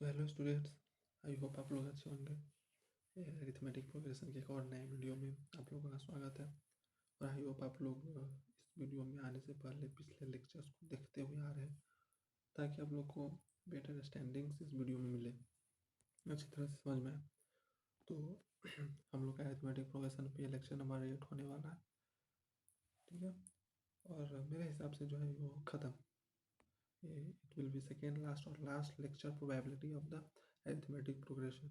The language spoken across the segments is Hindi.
सो हेलो स्टूडेंट्स, आई होप आप लोग अच्छे होंगे। अरिथमेटिक प्रोग्रेशन के एक और नए वीडियो में आप लोगों का स्वागत है। और आई होप आप लोग इस वीडियो में आने से पहले पिछले लेक्चर्स को देखते हुए आ रहे हैं, ताकि आप लोग को बेटर अंडरस्टैंडिंग्स इस वीडियो में मिले, अच्छी तरह से समझ में आए। तो हम लोग का अरिथमेटिक प्रोग्रेशन पे लेक्चर नंबर 8 होने वाला है, ठीक है। और मेरे हिसाब से जो है वो ख़त्म, it will be second last or last lecture probability of the arithmetic progression,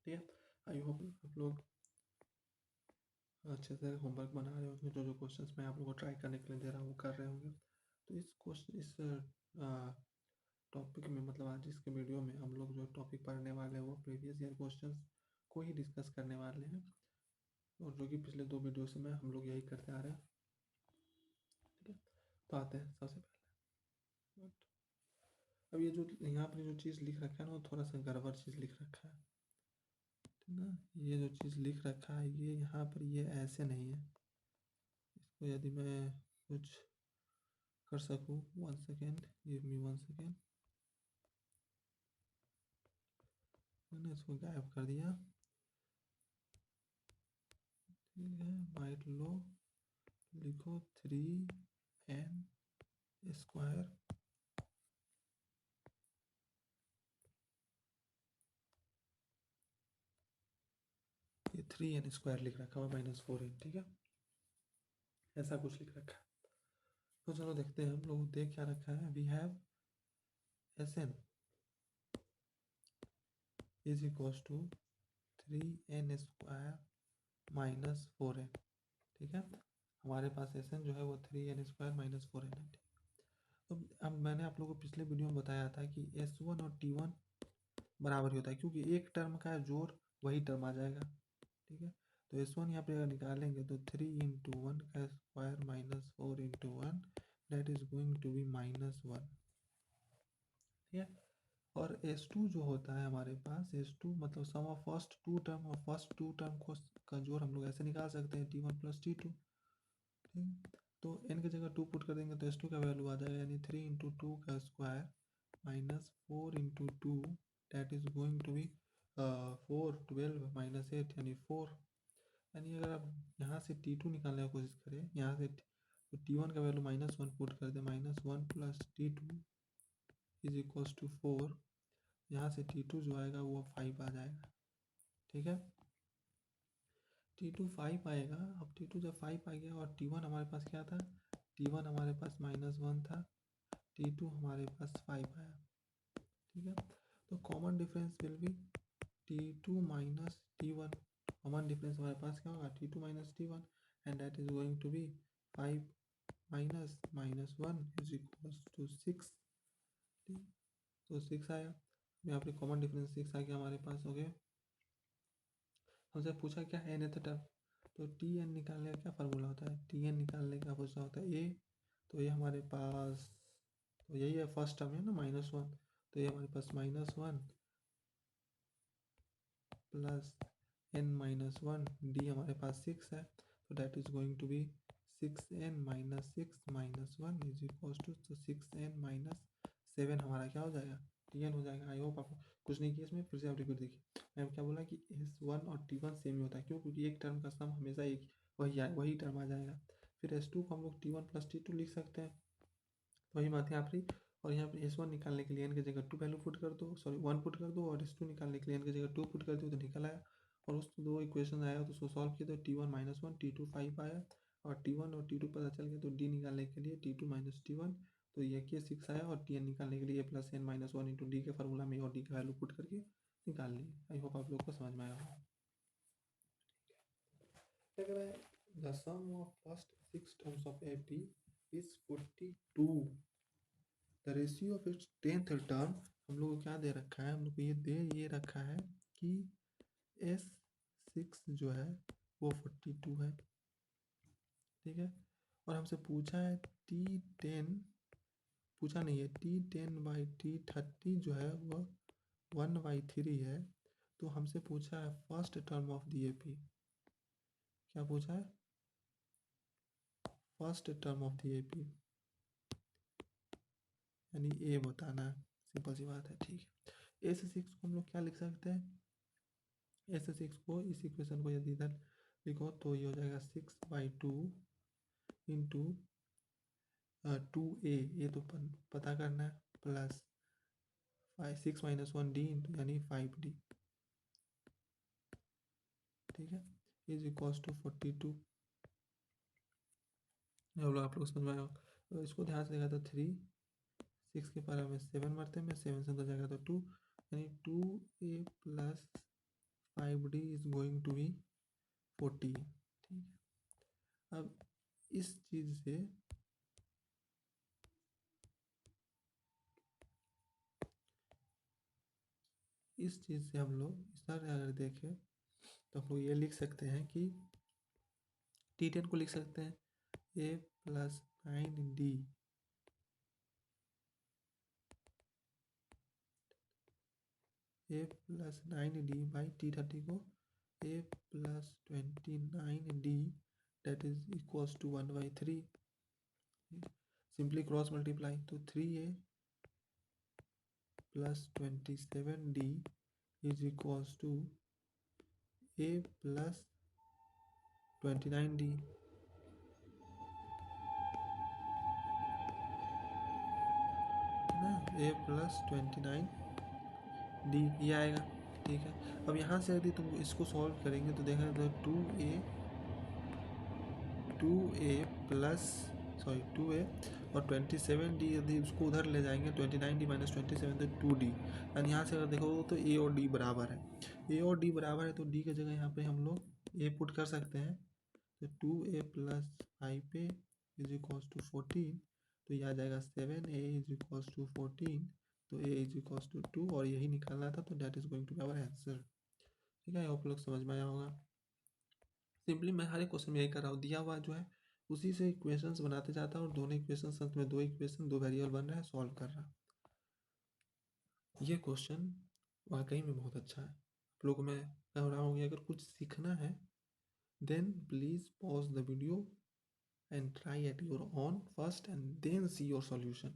ठीक है। आई होप आप लोग अच्छे से होमवर्क बना रहे होंगे, जो जो क्वेश्चंस मैं आप लोगों को ट्राई करने के लिए दे रहा हूँ वो कर रहे होंगे। तो इस टॉपिक में, मतलब आज इसके वीडियो में हम लोग जो टॉपिक पढ़ने वाले हैं वो प्रीवियस ईयर क्वेश्चंस को ही डिस्कस करने वाले हैं, और जो कि पिछले 2 वीडियो से मैं हम लोग यही करते आ रहे हैं, ठीक है। तो आते हैं सबसे पहले। अब ये जो यहाँ पर जो चीज़ लिख रखा है ना, वो थोड़ा सा गड़बड़ चीज़ लिख रखा है ना। ये जो चीज़ लिख रखा है ये यहाँ पर ये ऐसे नहीं है। इसको यदि मैं कुछ कर सकूँ, 1 सेकेंड, गिव मी 1 सेकेंड। मैंने इसको गायब कर दिया, ठीक है। राइट लो, लिखो 3n स्क्वायर, ये 3n स्क्वायर लिख रखा हुआ -4n, ठीक है। ऐसा कुछ लिख रखा है। तो चलो देखते हैं हम लोग देख क्या रखा है। We have Sn is equals to 3n square -4n, ठीक है। हमारे पास Sn जो है वो 3n स्क्वायर -4n है। तो अब मैंने आप लोगों को पिछले वीडियो में बताया था कि S1 और T1 बराबर ही होता है, क्योंकि एक टर्म का जोड़ वही टर्म आ जाएगा, ठीक है। तो S1 यहाँ पे अगर निकालेंगे तो 3 × 1 का square -4 × 1, that is going to be -1, ठीक है। और S2 जो होता है हमारे पास, S2 मतलब सम ऑफ फर्स्ट टू टर्म, और फर्स्ट टू टर्म को का जोड़ हम लोग ऐसे निकाल सकते हैं T1 + T2, ठीक। तो n की जगह 2 पुट कर देंगे तो S2 का वैल्यू आ जाएगा, यानी 3 × 2 का square -4 × 2, that is going to be 4 12 -8 यानी 4। यानी अगर आप यहाँ से T2 निकालने की कोशिश करें, यहाँ से तो T1 का वैल्यू -1 पुट कर दे, -1 + T2 इज इक्वल्स टू 4। यहाँ से T2 जो आएगा वो 5 आ जाएगा, ठीक है। T2 5 आएगा। अब T2 जब 5 आ गया और T1 हमारे पास क्या था, T1 हमारे पास -1 था, T2 हमारे पास 5 आया, ठीक है। तो common difference will be T2 - T1। Common difference हमारे पास क्या होगा, T2 - T1, and that is going to be 5 -1 is equals to 6, ठीक। तो 6 आया, यहाँ पे कॉमन डिफरेंस 6 आ गया हमारे पास, हो गया। हमसे पूछा क्या है nth टर्म, तो Tn निकालने का क्या फार्मूला होता है, Tn निकालने का पूछा होता है a। तो ये हमारे पास, तो यही है फर्स्ट टर्म है ना, -1, तो ये हमारे पास -1 प्लस n-1, d हमारे पास 6 है, तो that is going to be 6n - 6 - 1 is equal to, तो 6n - 7 हमारा क्या हो जाएगा, Tn हो जाएगा। आई होप आप कुछ नहीं किया इसमें, फिर से आप रिपीट देखिए। मैंने क्या बोला कि S1 और T1 सेम ही होता है, क्यों, क्योंकि एक टर्म का सम हमेशा एक वही टर्म आ जाएगा। फिर S2 को हम लोग T1 + T2 लिख सकते हैं, तो वही बात यहाँ पर। और यहाँ पे S1 निकालने के लिए n की जगह 2 वैल्यू पुट कर दो, सॉरी 1 पुट कर दो, और S2 निकालने के लिए n की जगह 2 पुट कर दो, तो निकल आया। और उस दो इक्वेशन आया तो उसको सॉल्व किया तो T1 -1 T2 5 आया, और T1 और T2 पता चल गया, तो D निकालने के लिए T2 - T1, तो ये के 6 आया, और Tn निकालने के लिए +n - 1 × D के फार्मूला में और D का वैल्यू पुट करके निकाल लिए। आई होप आप लोग को समझ में आया होगा। The sum of first 6 terms of AP is 42। The ratio of its 10th term, हम लोग को क्या दे रखा है, हम लोग को ये रखा है कि S6 जो है वो 42 है, ठीक है। और हमसे पूछा है T10, पूछा नहीं है, T10/T30 जो है वो 1/3 है। तो हमसे पूछा है first term of the AP, क्या पूछा है, first term of the AP, यानी ए बताना है, सिंपल सी बात है, ठीक है। S6 को हम लोग क्या लिख सकते हैं, S6 को इस इक्वेशन को यदि इधर लिखो तो ये हो जाएगा 6/2 इंटू 2a, ये तो पता करना है, प्लस 6 - 1 d इंटू यानी 5d, ठीक है, इज इक्वल्स टू 42। आप लोग समझ में आया, तो इसको ध्यान से देखा तो 3 6 के पावर में 7 मरते में 7 से अंदर जाएगा तो 2, यानी 2a plus 5d is going to be 40, ठीक है। अब इस चीज से हम लोग इस तरह अगर देखें तो हम लोग ये लिख सकते हैं कि T10 को लिख सकते हैं a plus 9d by T30 को a plus 29d that is equals to 1/3, simply cross multiply, तो 3a plus 27d is equals to a plus 29d, ना, a प्लस 29d ये आएगा, ठीक है। अब यहाँ से यदि तुम इसको सॉल्व करेंगे तो देखा तो 2a प्लस 2a और 27d, यदि उसको उधर ले जाएंगे 29d माइनस 27 तो 2d, एंड यहाँ से अगर देखो तो a और d बराबर है, a और d बराबर है तो d की जगह यहाँ पे हम लोग a पुट कर सकते हैं, तो 2a plus 5a is equals to 14, तो यह आ जाएगा 7a इज इक्वल्स टू 14, तो a इज इक्वल्स टू 2 और यही निकालना था, तो that is going to be our answer, ठीक है। आप लोग समझ में आया होगा। सिंपली मैं हर एक क्वेश्चन में यही कर रहा हूँ, दिया हुआ जो है उसी से इक्वेशंस बनाते जाता हूँ और दोनों इक्वेशंस अंत में 2 इक्वेशन 2 वेरिएबल बन रहा है, सॉल्व कर रहा। ये क्वेश्चन वाकई में बहुत अच्छा है। आप लोगों को मैं कह रहा हूँ कि अगर कुछ सीखना है then please pause the video and try at your own first and then see your solution.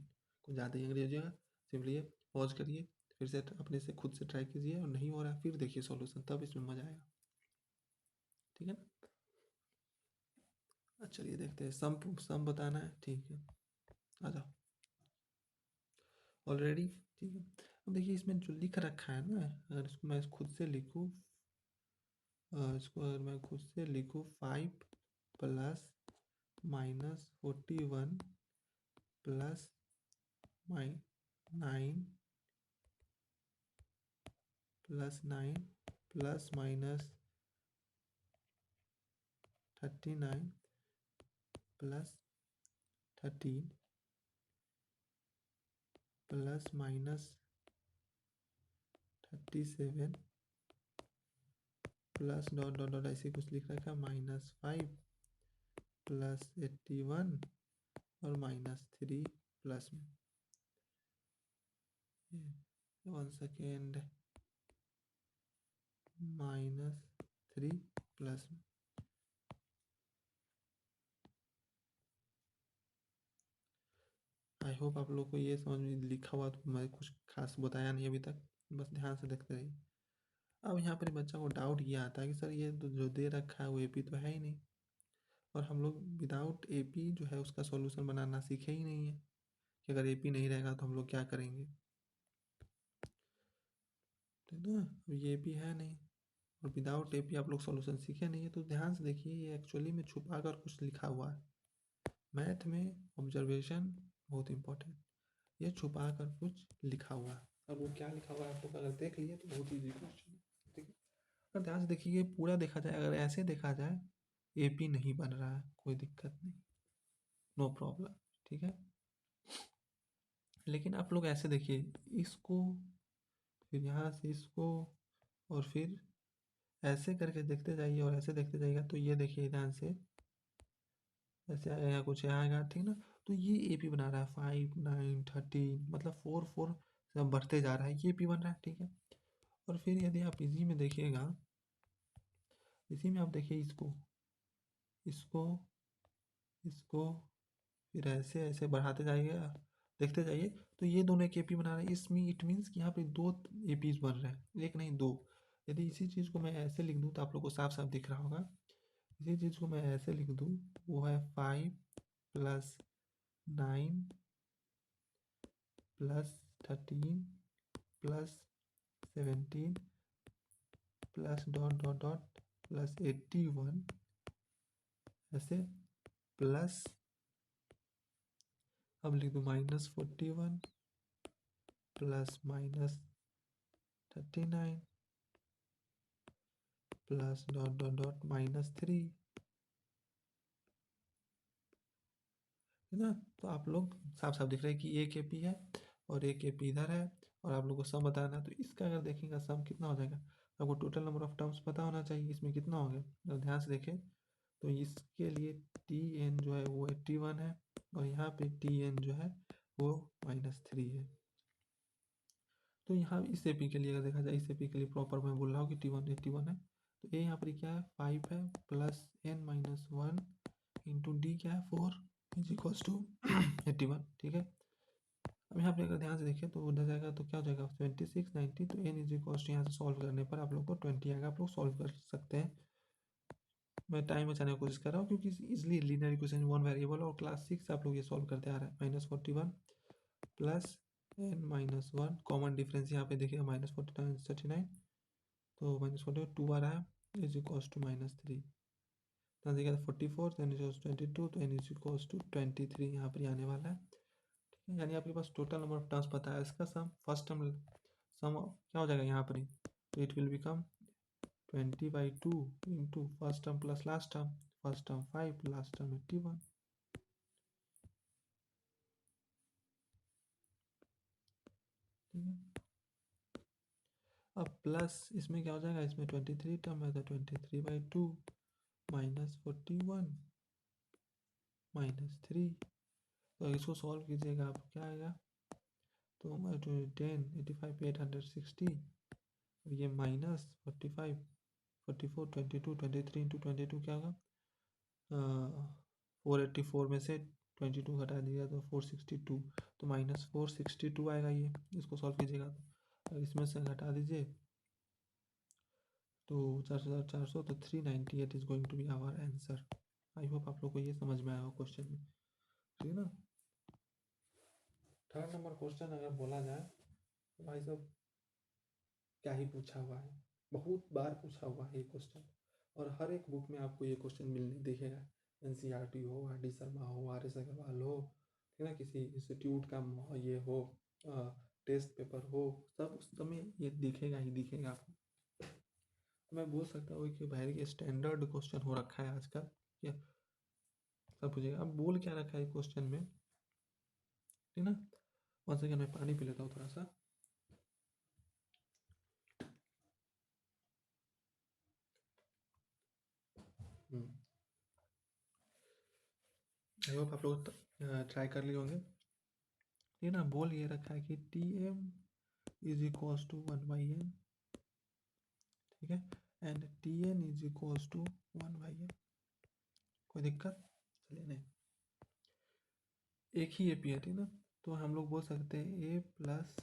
कुछ ज़्यादा ही अंग्रेजी हो जाएगा, सिंपली ये पॉज करिए, फिर से अपने से खुद से ट्राई कीजिए, और नहीं हो रहा है फिर देखिए सॉल्यूशन, तब इसमें मजा आएगा, ठीक है ना। चलिए देखते हैं, सम बताना है, ठीक है, आ जाओ ऑलरेडी, ठीक है। अब देखिए इसमें जो लिख रखा है ना, अगर इसको मैं खुद से लिखूँ, इसको अगर मैं खुद से लिखूँ 5 plus -41 plus 9 plus 9 plus minus 39 plus 13 plus minus 37 plus dot dot dot ऐसे कुछ लिख रखा है, -5 प्लस 81 और -3 प्लस में 1 सेकेंड -3 प्लस में। आई होप आप लोग को ये समझ में लिखा हुआ, तो मैं कुछ खास बताया नहीं अभी तक, बस ध्यान से देखते रहिए। अब यहाँ पर बच्चा को डाउट ये आता है कि सर ये तो जो दे रखा है वो एपी तो है ही नहीं, और हम लोग विदाउट एपी जो है उसका सॉल्यूशन बनाना सीखे ही नहीं है, कि अगर एपी नहीं रहेगा तो हम लोग क्या करेंगे, ठीक है ना। ये एपी है नहीं और विदाउट एपी आप लोग सॉल्यूशन सीखे नहीं है, तो ध्यान से देखिए ये एक्चुअली में छुपा कर कुछ लिखा हुआ है। मैथ में ऑब्जर्वेशन बहुत इंपॉर्टेंट, ये छुपा कर कुछ लिखा हुआ है, और वो क्या लिखा हुआ है आप लोग अगर देख लिए तो बहुत ईजी क्वेश्चन है, ठीक है। अगर ध्यान से देखिए ये पूरा देखा जाए, अगर ऐसे देखा जाए एपी नहीं बन रहा है, कोई दिक्कत नहीं, नो प्रॉब्लम, ठीक है। लेकिन आप लोग ऐसे देखिए इसको, फिर यहाँ से इसको, और फिर ऐसे करके देखते जाइए और ऐसे देखते जाइएगा, तो ये देखिए ध्यान से ऐसे आएगा, कुछ आएगा, ठीक ना। तो ये एपी बना रहा है 5 9 13, मतलब 4 4 सब बढ़ते जा रहा है, ये एपी बन रहा है, ठीक है। और फिर यदि आप इसी में देखिएगा, इसी में आप देखिए इसको इसको इसको, फिर ऐसे ऐसे बढ़ाते जाइएगा, देखते जाइए। तो ये दोनों एक एपी बना रहे हैं, इसमें इट मीन्स कि यहाँ पे दो एपीज बन रहे हैं, एक नहीं दो। यदि इसी चीज़ को मैं ऐसे लिख दूँ तो आप लोग को साफ साफ दिख रहा होगा। इसी चीज़ को मैं ऐसे लिख दूँ, वो है 5 + 9 + 13 + 17 + डॉट डॉट डॉट +81 ऐसे प्लस, अब लिख दूँ -41 + -39 प्लस डॉट डॉट डॉट -3, है ना। तो आप लोग साफ साफ दिख रहे हैं कि एक एपी है और एक एपी इधर है, और आप लोग को सम बताना है। तो इसका अगर देखेंगे सम कितना हो जाएगा, आपको टोटल नंबर ऑफ टर्म्स पता होना चाहिए, इसमें कितना हो गया। अगर ध्यान से देखें तो इसके लिए Tn जो है वो 81 है, और यहाँ पे Tn जो है वो -3 है। तो यहाँ इस एपी के लिए अगर देखा जाए, इस एपी के लिए प्रॉपर मैं बोल रहा हूँ कि T1 81 है। तो ए यहाँ पर क्या है 5 है प्लस n-1 इंटू डी क्या है 4 इज इक्वल्स टू 81, ठीक है। अब यहाँ पे अगर ध्यान से देखें तो उधर जाएगा तो क्या हो जाएगा 26 90, तो n इज इक्वल्स टू यहाँ से सॉल्व करने पर आप लोग को 20 आएगा, आप लोग सॉल्व कर सकते हैं। मैं टाइम बचाने की कोशिश कर रहा हूँ क्योंकि इजली लीनियर इक्वेशन 1 वेरिएबल और क्लास 6 से आप लोग ये सॉल्व करते आ रहे हैं। -41 प्लस n-1 कॉमन डिफरेंस यहाँ पे देखिएगा -49 39, तो -42 2 आ रहा है इज इक्वल्स टू -3। तो देखिए 44 देन इज 22, तो n इज इक्वल्स टू 23 यहाँ पर आने वाला है, ठीक है। यानी आपके पास टोटल नंबर ऑफ टर्म्स पता है, इसका सम फर्स्ट टर्म सम क्या हो जाएगा यहाँ पर, तो it will become 20/2 into first term plus last term, first term 5 last term 81, ठीक है। अब प्लस इसमें क्या हो जाएगा, इसमें 23 टर्म है तो 23/2 -41 -3, तो इसको सॉल्व कीजिएगा आप क्या आएगा, तो 10 85 860, ये -45 44 22 23 इंटू 22 क्या होगा 484 में से 22 घटा दिया तो 462, तो -462 आएगा ये, इसको सॉल्व कीजिएगा तो इसमें से घटा दीजिए तो 4400, तो 398 is going to be our answer. I hope आप लोग को ये समझ में आया हो क्वेश्चन में, ठीक है ना। थर्ड नंबर क्वेश्चन अगर बोला जाए तो भाई साहब क्या ही पूछा हुआ है, बहुत बार पूछा हुआ है ये क्वेश्चन, और हर एक बुक में आपको ये क्वेश्चन मिलने दिखेगा। NCERT हो, RD शर्मा हो, RS अग्रवाल हो, ठीक है ना, किसी इंस्टीट्यूट का ये हो, टेस्ट पेपर हो, सब उस समय ये दिखेगा ही दिखेगा आपको। मैं बोल सकता हूँ कि भाई स्टैंडर्ड क्वेश्चन हो रखा है आज का, क्या सब पूछेगा। अब बोल क्या रखा है क्वेश्चन में, ठीक ना। वन सेकेंड मैं पानी पी लेता हूँ थोड़ा सा। आई होप आप लोग ट्राई कर लिए होंगे, ठीक ना। बोल ये रखा है कि Tm is equals to 1/n, ठीक है, and Tn is equals to 1/n। कोई दिक्कत, चलिए नहीं, एक ही एपी है, ठीक ना। तो हम लोग बोल सकते हैं a plus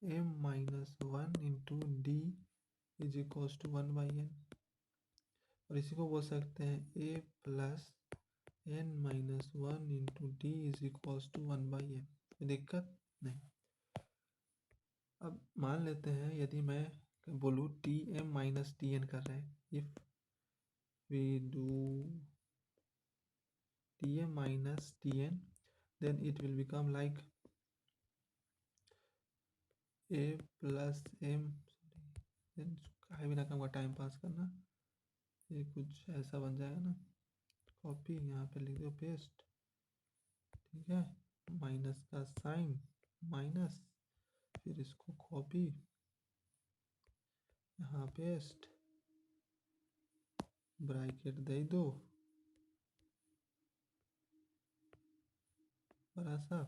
m-1 into D is equals to 1/n, और इसी को बोल सकते हैं a plus n-1 into D is equals to 1/n। कोई दिक्कत नहीं। अब मान लेते हैं यदि मैं बोलूँ Tm माइनस Tn कर रहे हैं, if we do Tm minus Tn, then it will become like a plus m, then काहे बिना काम का टाइम पास करना, ये कुछ ऐसा बन जाएगा ना, कॉपी यहाँ पे लिख दो पेस्ट, ठीक है, माइनस का साइन माइनस, फिर इसको कॉपी यहाँ पेस्ट, ब्रैकेट दे दो बड़ा सा,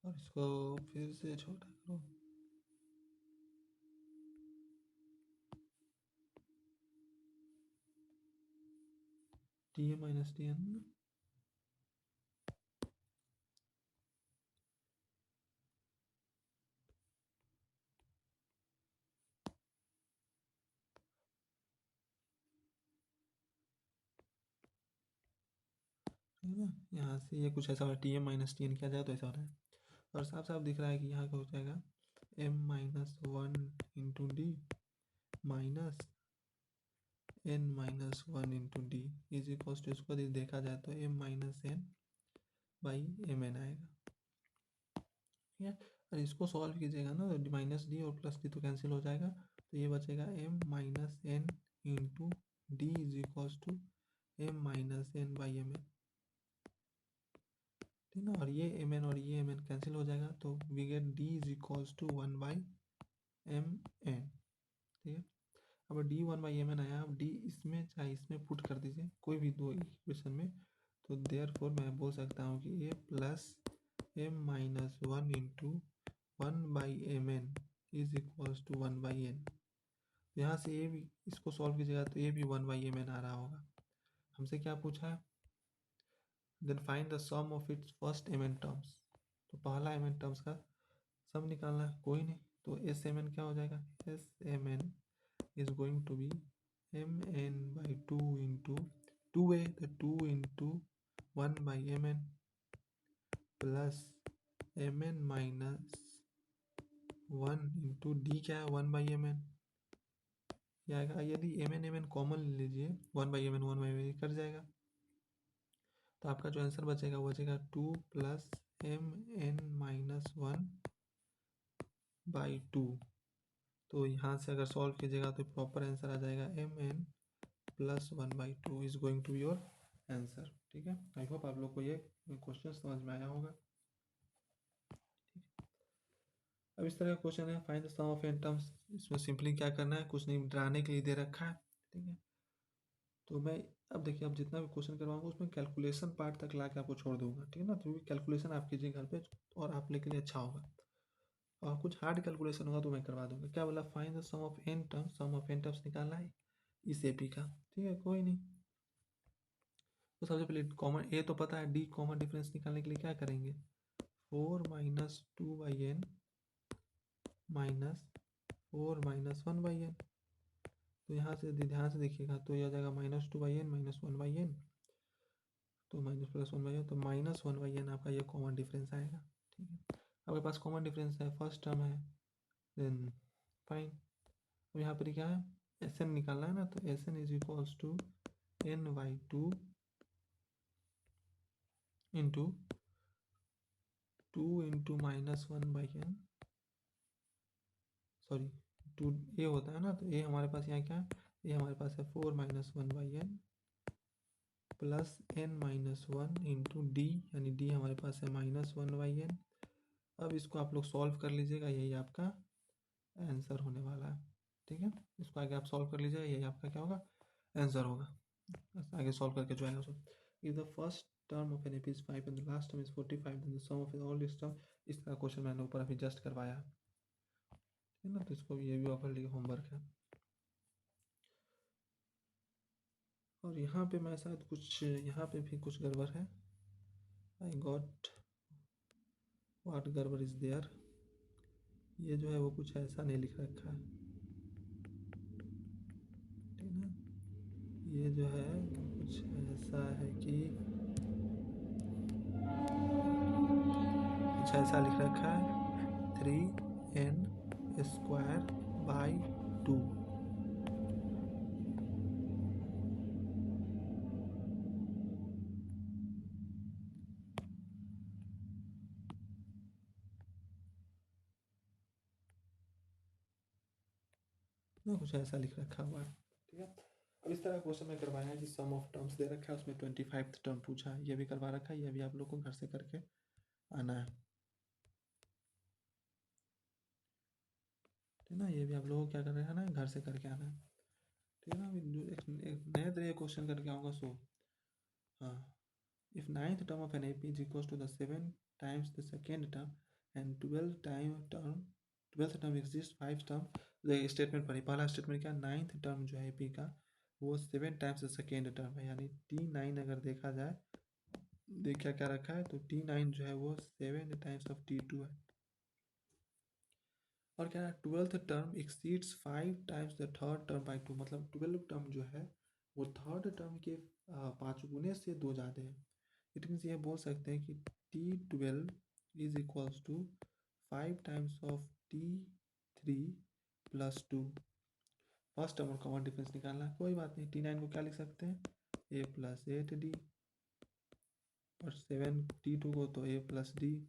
और इसको फिर से छोटा करो, Tm माइनस Tn, है ना। यहाँ से ये कुछ ऐसा हो रहा है, T M minus T N किया जाए तो ऐसा हो रहा है, और साफ साफ दिख रहा है कि यहाँ का हो जाएगा m-1 × d minus n-1 × d is equals to, इसको यदि देखा जाए तो m-n/mn आएगा। ठीक है, और इसको सॉल्व कीजिएगा ना तो माइनस डी और प्लस डी तो कैंसिल हो जाएगा, तो ये बचेगा m-n × d is equals to m-n/mn। ठीक ना, और ये mn और ये mn कैंसिल हो जाएगा, तो we get d is equals to 1/mn। ठीक है, अब d 1/mn आया, अब d इसमें चाहे इसमें पुट कर दीजिए कोई भी दो इक्वेशन में, तो देयरफॉर मैं बोल सकता हूँ कि a plus m-1 × 1/mn is equals to 1/n। यहाँ से a भी इसको सॉल्व कीजिएगा तो a भी 1/mn आ रहा होगा। हमसे क्या पूछा है, then find the sum of its first mn terms, तो पहला mn टर्म्स का सम निकालना है, कोई नहीं, तो SMN क्या हो जाएगा, SMN is going to be mn/2 × 2a, तो 2 × 1/mn प्लस mn-1 × d क्या है 1/mn ये आएगा। यदि mn कॉमन ले लीजिए 1/mn कट जाएगा, तो आपका जो आंसर बचेगा वो बचेगा 2 प्लस mn-1/2। तो यहाँ से अगर सॉल्व कीजिएगा तो प्रॉपर आंसर आ जाएगा mn + 1/2 is going to your answer. ठीक है, आई होप आप लोग को ये क्वेश्चन समझ में आया होगा। अब इस तरह का क्वेश्चन है, find the sum of n terms. इसमें सिंपली क्या करना है, कुछ नहीं, डराने के लिए दे रखा है। ठीक है, तो मैं अब देखिए, अब जितना भी क्वेश्चन करवाऊंगा उसमें कैलकुलेशन पार्ट तक ला के आपको छोड़ दूंगा। ठीक है ना, तो कैलकुलेशन आप कीजिए घर पे, और आप लेके लिए अच्छा होगा। और कुछ हार्ड कैलकुलेशन होगा तो मैं करवा दूंगा। क्या बोला, find the sum of n terms, sum of n terms निकालना है इस एपी का। ठीक है, कोई नहीं, तो सबसे पहले कॉमन ए तो पता है, डी कॉमन डिफरेंस निकालने के लिए क्या करेंगे, 4 - 2/n -4 - 1/n। तो यहाँ से ध्यान से देखिएगा तो यह आ जाएगा -2/n -1/n, तो माइनस प्लस 1/n, तो -1/n आपका ये कॉमन डिफरेंस आएगा। ठीक है, आपके पास कॉमन डिफरेंस है, फर्स्ट टर्म है, देन फाइन। अब यहाँ पर क्या है, एस एन निकालना है ना, तो S N is equals to n/2 into 2 × -1/n, sorry 2 A होता है ना, तो ए हमारे पास यहाँ क्या है, ये हमारे पास है 4 - 1/n plus n-1 into D, यानी डी हमारे पास है -1/n। अब इसको आप लोग सॉल्व कर लीजिएगा, यही आपका आंसर होने वाला है। ठीक है, इसको आगे आप सॉल्व कर लीजिएगा, यही आपका क्या होगा, आंसर होगा। आगे सॉल्व करके जो आएगा so, if the first term of an AP is 5 and the last term is 45, then the sum of all इस टर्म। इस तरह क्वेश्चन मैंने ऊपर अभी जस्ट करवाया है। ठीक है ना, तो इसको ये भी आप लिए होमवर्क है। और यहाँ पे मैं शायद कुछ, यहाँ पे भी कुछ गड़बड़ है, आई गॉट व्हाट गड़बड़ इज देयर। ये जो है वो कुछ ऐसा नहीं लिख रखा है। ठीक है ना, ये जो है कुछ ऐसा है कि कुछ ऐसा लिख रखा है 3n²/2। ना कुछ ऐसा लिख रखा हुआ है। ठीक है, अब इस तरह क्वेश्चन में करवाया है कि सम ऑफ टर्म्स दे रखा है, उसमें 25th टर्म पूछा है, ये भी करवा रखा है, ये भी आप लोग को घर से करके आना है। ठीक है ना, ये भी आप लोगों को क्या करना है ना, घर से करके आना है। ठीक है ना, एक नए तरह क्वेश्चन करके आऊँगा। सो हाँ, if ninth term of an AP is equals to the 7 times the second term and 12th term exists 5 term, the statement पढ़ी, पहला स्टेटमेंट क्या, नाइन्थ टर्म जो है AP का वो 7 टाइम्स सेकेंड टर्म है, यानी T9 अगर देखा जाए, देखिए क्या रखा है, तो T9 जो है वो 7 टाइम्स ऑफ T2 है। और क्या है, 12th term exceeds 5 times the third term by 2, मतलब 12 टर्म जो है वो थर्ड टर्म के 5 गुने से 2 ज़्यादा है। इट मीन्स ये बोल सकते हैं कि T12 is equals to 5 times of T3 plus 2। First term और कॉमन डिफरेंस निकालना है, कोई बात नहीं। T9 को क्या लिख सकते हैं, A प्लस 8D, और 7 T2 को तो A प्लस D,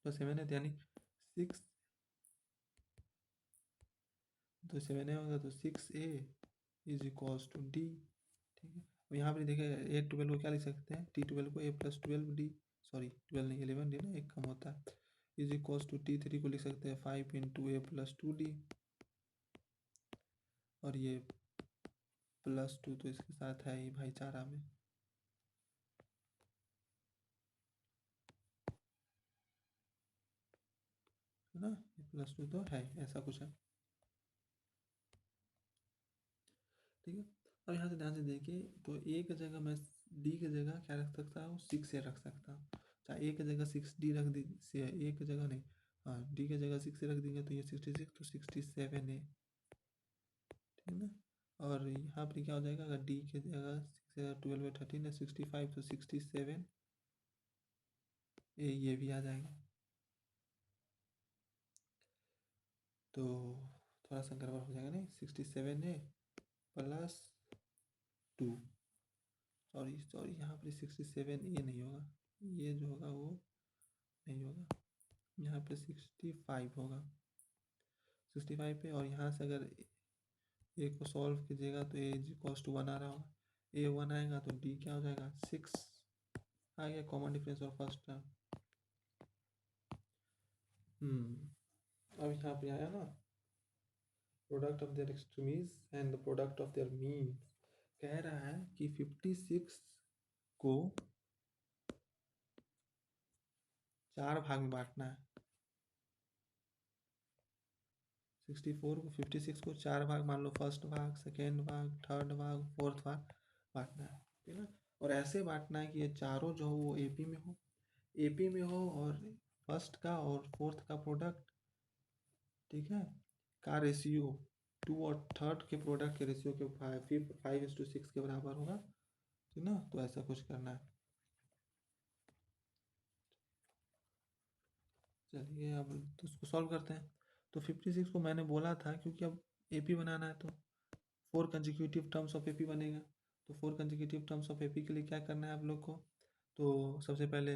तो 7 है, यानी 6, तो 7A होगा, तो 6A is equals to D। ठीक है, अब यहाँ पर देखिए A12 को क्या लिख सकते हैं, T12 को A प्लस 12D, सॉरी 12 नहीं 11D ना, एक कम होता है, इज इक्वल्स टू T3 को लिख सकते हैं 5 इंटू A प्लस 2D, और ये प्लस 2 तो इसके साथ है ही भाईचारा में, है ना, ये प्लस 2 तो है, ऐसा कुछ है। ठीक है, अब यहाँ से ध्यान से देखिए, तो ए की जगह मैं डी की जगह क्या रख सकता हूँ, 6 ए रख सकता हूँ, चाहे ए की जगह 6D रख दी, ए की जगह नहीं, हाँ डी की जगह 6 रख देंगे तो ये 66, तो 67A, ठीक है ना। और यहाँ पर क्या हो जाएगा, अगर डी की जगह 6 12 13 है, 65, तो 67A ये भी आ जाएगा। तो थोड़ा सा गड़बड़ हो जाएगा नहीं, 67A प्लस 2, सॉरी यहाँ पर 67A नहीं होगा, ये जो होगा वो नहीं होगा, यहाँ पे 65 होगा, 65 पे, और यहाँ से अगर ए को सॉल्व कीजिएगा तो ए इज इक्वल्स टू 1 आ रहा होगा, ए 1 आएगा तो डी क्या हो जाएगा, 6 आ गया, कॉमन डिफरेंस और फर्स्ट टर्म। अब यहाँ पे आया ना, product of their extremes and the product of their mean, कह रहा है कि 56 को 4 भाग में बांटना है, 64 को 56 को 4 भाग मान लो, फर्स्ट भाग, सेकेंड भाग, थर्ड भाग, फोर्थ भाग बांटना है, ठीक है ना। और ऐसे बांटना है कि ये चारों जो हो वो एपी में हो, एपी में हो, और फर्स्ट का और फोर्थ का प्रोडक्ट, ठीक है, का रेशियो 2 और थर्ड के प्रोडक्ट के रेशियो के 5:6 के बराबर होगा, ठीक ना। तो ऐसा कुछ करना है। चलिए अब तो उसको सॉल्व करते हैं। तो 56 को मैंने बोला था, क्योंकि अब एपी बनाना है तो 4 कंजिक्यूटिव टर्म्स ऑफ एपी बनेगा, तो 4 कंजिक्यूटिव टर्म्स ऑफ एपी के लिए क्या करना है आप लोग को, तो सबसे पहले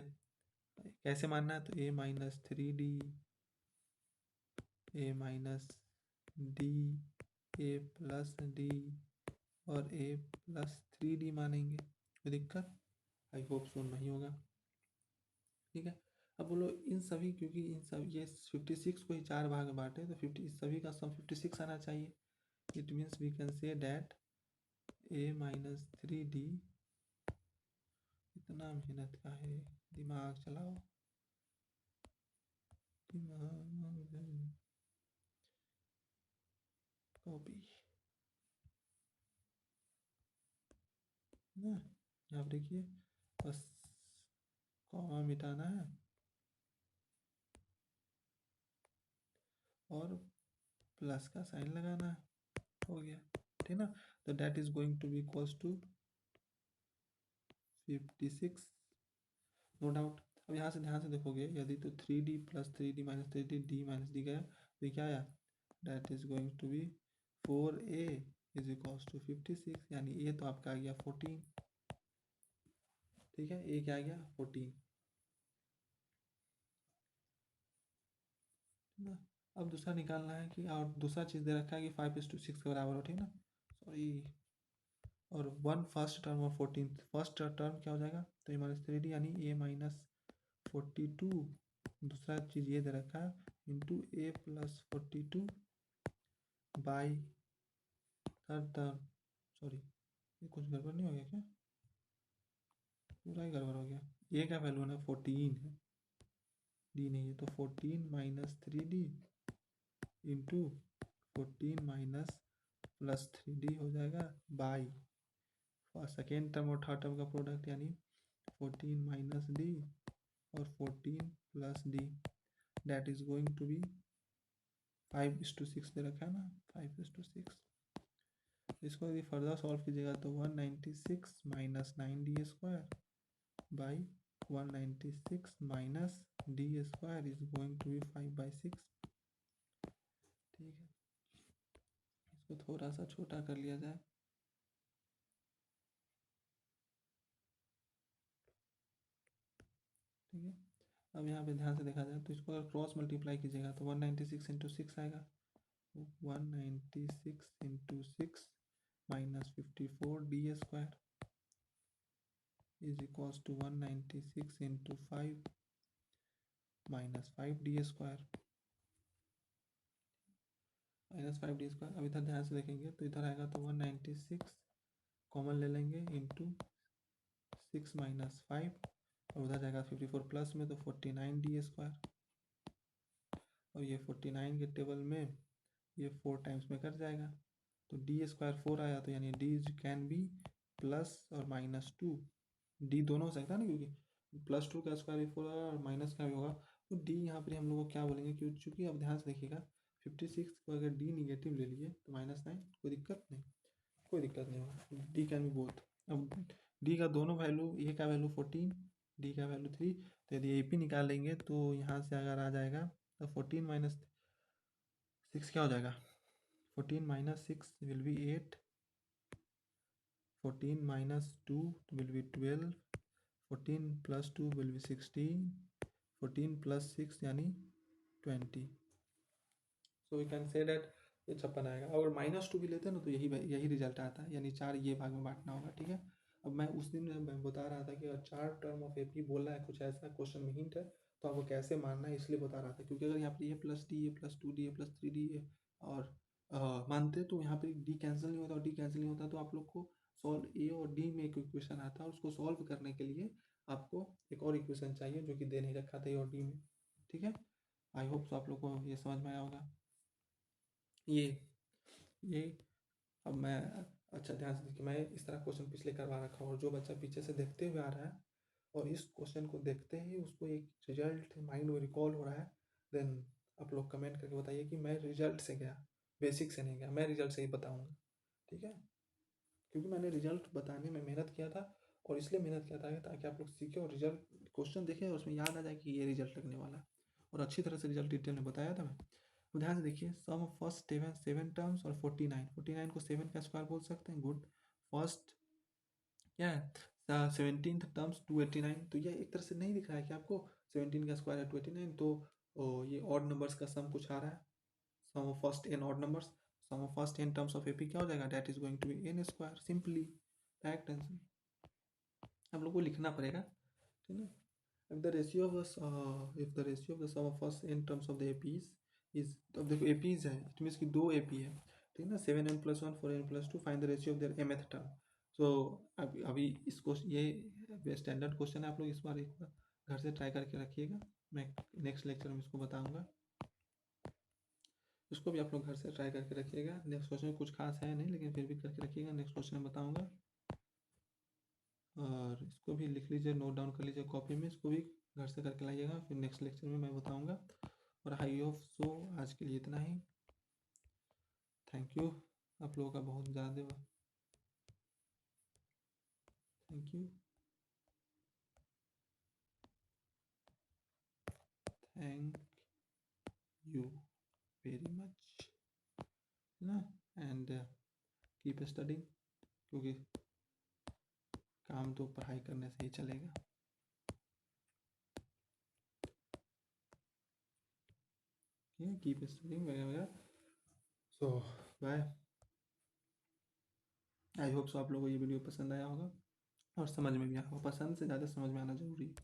कैसे मानना है, तो A-3D, A-D, A plus D, और A प्लस 3D मानेंगे, कोई दिक्कत, आई होप सो नहीं होगा। ठीक है, अब बोलो इन सभी, क्योंकि इन सब ये 56 को ही 4 भाग में बांटे, तो 50 इस सभी का सम 56 आना चाहिए। It means we can say that A-3D, इतना मेहनत का है, दिमाग चलाओ, दिमाग, कॉपी ना, यहाँ पर देखिए बस कॉमा मिटाना है और प्लस का साइन लगाना है, हो गया, ठीक ना। तो that is going to be equals to 56, no doubt. अब यहाँ से ध्यान से देखोगे, यदि तो 3D plus 3D minus 3D, D minus D गया, तो ये क्या आया, that is going to be 4A is equals to 56, यानी ए तो आपका आ गया 14, ठीक है, ए क्या आ गया 14 ना। अब दूसरा निकालना है कि, और दूसरा चीज़ दे रखा है कि 5:6 के बराबर हो, ठीक ना, सॉरी, और 1 फर्स्ट टर्म और 14 फर्स्ट टर्म क्या हो जाएगा, तो A-3D यानी A-42, दूसरा चीज़ ये दे रखा है into A plus 42 by third term, sorry ये कुछ गड़बड़ नहीं हो गया क्या, पूरा ही गड़बड़ हो गया, ए का वैल्यू है ना 14 है, डी नहीं है, तो 14 minus 3D into 14 minus plus 3D हो जाएगा बाई सेकेंड टर्म और थर्ड टर्म का प्रोडक्ट, यानी 14 माइनस डी और 14 plus D, that is going to be 5:6 दे रखा है ना, 5:6। इसको यदि फर्दर सॉल्व कीजिएगा तो 196 minus 9D square by 196 minus d square is going to be 5/6। ठीक है, इसको थोड़ा सा छोटा कर लिया जाए। ठीक है, अब यहाँ पे ध्यान से देखा जाए तो इसको अगर क्रॉस मल्टीप्लाई कीजिएगा तो 196 इंटू 6 आएगा, 196 into 6 minus 54 D square is equals to 196 into 5 minus 5 D square, minus 5 D square. अब इधर ध्यान से देखेंगे तो इधर आएगा तो 196 कॉमन ले लेंगे इंटू 6 माइनस 5, और उधर जाएगा 54 प्लस में तो 49 डी स्क्वायर, और ये 49 के टेबल में ये 4 टाइम्स में कट जाएगा तो डी स्क्वायर 4 आया, तो यानी डी कैन बी प्लस और -2, डी दोनों हो सकता है ना, क्योंकि +2 का स्क्वायर भी 4 होगा और माइनस का भी होगा, तो डी यहाँ पर हम लोग को क्या बोलेंगे, क्योंकि अब ध्यान से देखिएगा 56 को अगर डी निगेटिव ले लिए तो -9, कोई दिक्कत नहीं, कोई दिक्कत नहीं होगा, डी कैन बी बोथ। अब डी का दोनों वैल्यू, ए का वैल्यू 14, डी का वैल्यू 3, तो यदि ए पी निकालेंगे तो यहाँ से अगर आ जाएगा तो 14 माइनस 6 क्या हो जाएगा, 14 minus 6 will be 8, 14 minus 2 will be 12, 14 plus 2 will be 16, 14 plus 6 यानी 20। So we can say that ये 56 आएगा। अगर -2 भी लेते हैं ना तो यही रिजल्ट आता है, यानी 4 ये भाग में बांटना होगा। ठीक है, अब मैं उस दिन मैं बता रहा था कि अगर 4 टर्म ऑफ एपी बोला है, कुछ ऐसा क्वेश्चन में हिंट है, तो आपको कैसे मानना है इसलिए बता रहा था, क्योंकि अगर यहाँ पर ए प्लस डी, ए प्लस 2 डी, ए प्लस 3 डी और मानते तो यहाँ पे डी कैंसिल नहीं होता, और डी कैंसिल नहीं होता तो आप लोग को सॉल्व ए और डी में एक इक्वेशन आता है, और उसको सॉल्व करने के लिए आपको एक और इक्वेशन चाहिए जो कि दे नहीं रखा था ए और डी में। ठीक है, आई होप सो आप लोग को ये समझ में आया होगा। ये अब मैं अच्छा ध्यान से देखिए, मैं इस तरह क्वेश्चन पिछले करवा रखा हूँ, और जो बच्चा पीछे से देखते हुए आ रहा है और इस क्वेश्चन को देखते ही उसको एक रिजल्ट माइंड में रिकॉल हो रहा है, देन आप लोग कमेंट करके बताइए कि मैं रिजल्ट से गया, बेसिक से नहीं गया, मैं रिजल्ट से ही बताऊँगा। ठीक है, क्योंकि मैंने रिजल्ट बताने में मेहनत किया था, और इसलिए मेहनत किया था ताकि आप लोग सीखें और रिजल्ट क्वेश्चन देखें और उसमें याद आ जाए कि ये रिजल्ट लगने वाला है, और अच्छी तरह से रिजल्ट डिटेल में बताया था मैं। तो ध्यान से देखिए, सम ऑफ फर्स्ट 7 टर्म्स और 49 को 7 का स्क्वायर बोल सकते हैं, गुड। फर्स्ट क्या है, 17th टर्म्स 289, तो ये एक तरह से नहीं दिख रहा है कि आपको 17 का स्क्वायर है 289, तो ये ऑड नंबर्स का सम कुछ आ रहा है, sum of first n odd numbers, sum of first n terms of AP क्या हो जाएगा, that is going to be n square, simply fact answer आप लोग को लिखना पड़ेगा। ठीक है, if the ratio of the sum of first n terms of the APs is, तो अब देखो APs है, इट मीन्स कि 2 AP है, ठीक है ना, 7n + 1 4n + 2, find the ratio of their mth term. So अभी इसको ये स्टैंडर्ड क्वेश्चन है, आप लोग इस बार एक बार घर से ट्राई करके रखिएगा, मैं नेक्स्ट लेक्चर में इसको बताऊंगा, उसको भी आप लोग घर से ट्राई करके रखिएगा। नेक्स्ट क्वेश्चन कुछ खास है नहीं, लेकिन फिर भी करके रखिएगा, नेक्स्ट क्वेश्चन में बताऊंगा, और इसको भी लिख लीजिए, नोट डाउन कर लीजिए कॉपी में, इसको भी घर से करके लाइएगा, फिर नेक्स्ट लेक्चर में मैं बताऊंगा। और आई होप सो आज के लिए इतना ही, थैंक यू आप लोगों का बहुत ज़्यादा, thank you, thank you very much ना, एंड कीप स्टडिंग, क्योंकि काम तो पढ़ाई करने से ही चलेगा। कीप स्टडिंग वगैरह वगैरह, सो बाय। आई होप सो आप लोगों को ये वीडियो पसंद आया होगा और समझ में भी आया होगा, पसंद से ज़्यादा समझ में आना जरूरी है।